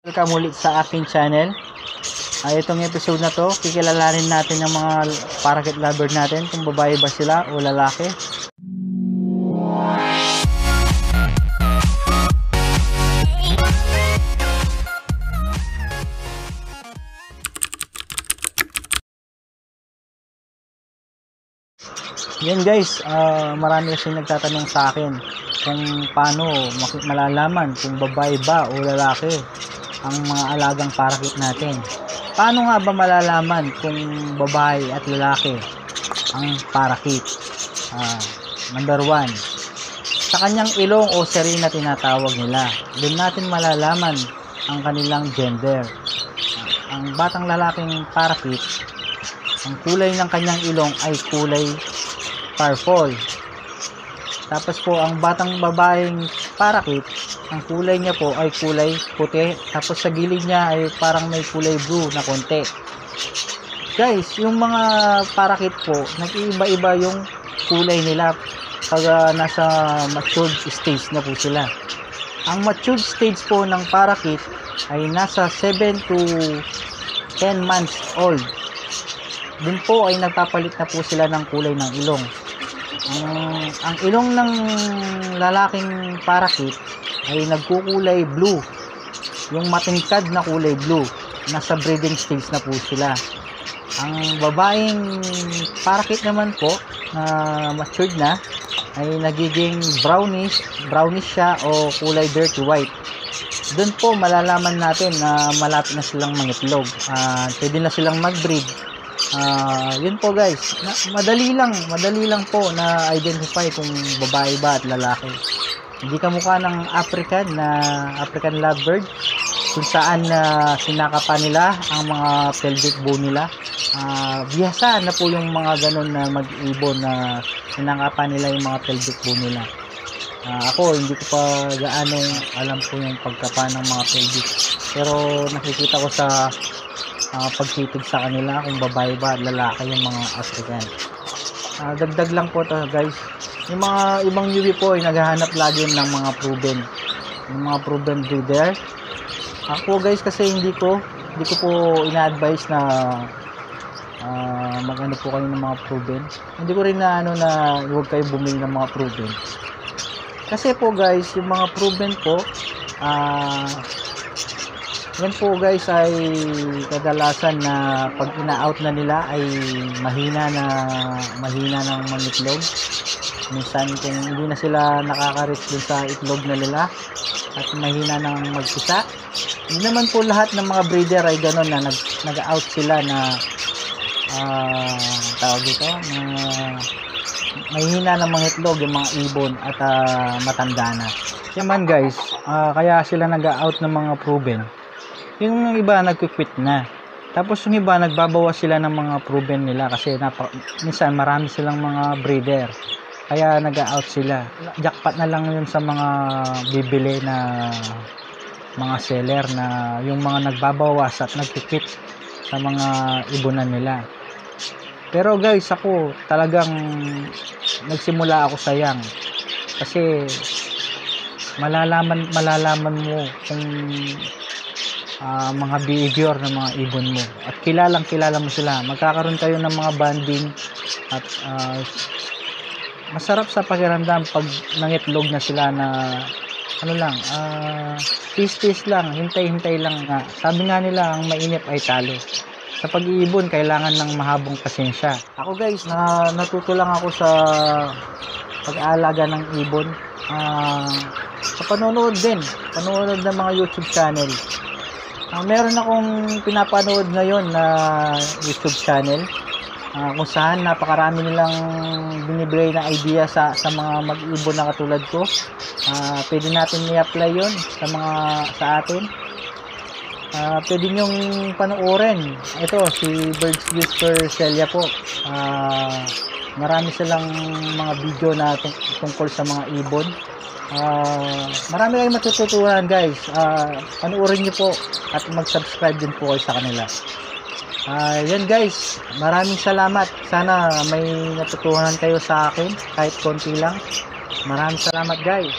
Welcome ulit sa aking channel. Itong episode na to, kikilalanin natin yung mga parakeet lover natin, kung babae ba sila o lalaki. Yan guys, marami kasi nagtatanong sa akin kung paano malalaman kung babae ba o lalaki ang mga alagang parakeet natin. Paano nga ba malalaman kung babae at lalaki ang parakeet? Number 1, sa kanyang ilong o seri na tinatawag nila. Doon natin malalaman ang kanilang gender. Ang batang lalaking parakeet, ang kulay ng kanyang ilong ay kulay purple. Tapos po ang batang babaeng parakeet, ang kulay niya po ay kulay puti. Tapos sa gilid niya ay parang may kulay blue na konti. Guys, yung mga parakeet po, nag-iiba-iba yung kulay nila pag nasa matured stage na po sila. Ang matured stage po ng parakeet ay nasa 7 to 10 months old. Dun po ay nagpapalit na po sila ng kulay ng ilong. Ang ilong ng lalaking parakeet ay nagkukulay blue. Yung matingkad na kulay blue. Nasa breeding stage na po sila. Ang babaeng parakeet naman po na matured na ay nagiging brownish siya o kulay dirty white. Doon po malalaman natin na malapit na silang mangitlog. Pwede na silang mag-breed. Yun po guys, madali lang po na identify kung babae ba at lalaki. Hindi kamukha ng African lovebird kung saan sinakapan nila ang mga pelvic bone nila. Bihasa na po yung mga ganun na mag-ibon na sinakapan nila yung mga pelvic bone nila. Ako hindi ko pa gaanong alam po yung pagkapa ng mga pelvic, pero nakikita ko sa pagtitig sa kanila kung babae ba at lalaki yung mga African. Dagdag lang po to guys, yung mga ibang newbie po ay naghahanap lagi ng mga proven breeder. Ako guys kasi hindi ko po ina-advise na mag-ano po kayo ng mga proven. Hindi ko rin na huwag kayo bumili ng mga proven. Kasi po guys, yung mga proven po, yan po guys ay kadalasan na pag ina-out na nila ay mahina ng mangitlog. Minsan kung hindi na sila nakaka-reach dun sa itlog na nila at mahina ng magpisa. Hindi naman po lahat ng mga breeder ay gano'n na nag-out sila na tawag dito na mahina ng mangitlog yung mga ibon at matanda na. Yaman guys, kaya sila nag-out ng mga proven. Yung iba nagki-quit na. Tapos yung iba nagbabawas sila ng mga proven nila kasi minsan marami silang mga breeder. Kaya nag-out sila. Jackpot na lang yun sa mga bibili na mga seller na yung mga nagbabawas at nagki-quit sa mga ibonan nila. Pero guys, ako talagang nagsimula ako sa young. Kasi malalaman mo kung mga behavior ng mga ibon mo at kilala mo sila. Magkakaroon kayo ng mga bonding at masarap sa pakiramdam pag nangitlog na sila na tis lang, hintay lang nga. Sabi nga nila, ang mainip ay talo. Sa pag-iibon kailangan ng mahabang pasensya. Ako guys, natuto lang ako sa pag-aalaga ng ibon, sa panonood ng mga YouTube channel. Meron akong pinapanood ngayon na YouTube channel kung saan napakarami nilang binibigay na idea sa mga mag-ibon na katulad ko. Pwede natin i-apply yun sa atin. Pwede nyong panoorin. Ito si Birds Whisper Celia po. Marami silang mga video na tungkol sa mga ibon. Marami kayong matututunan guys. Panoorin nyo po at mag-subscribe din po kayo sa kanila. Yan guys, maraming salamat. Sana may natutunan kayo sa akin kahit konti lang. Maraming salamat guys.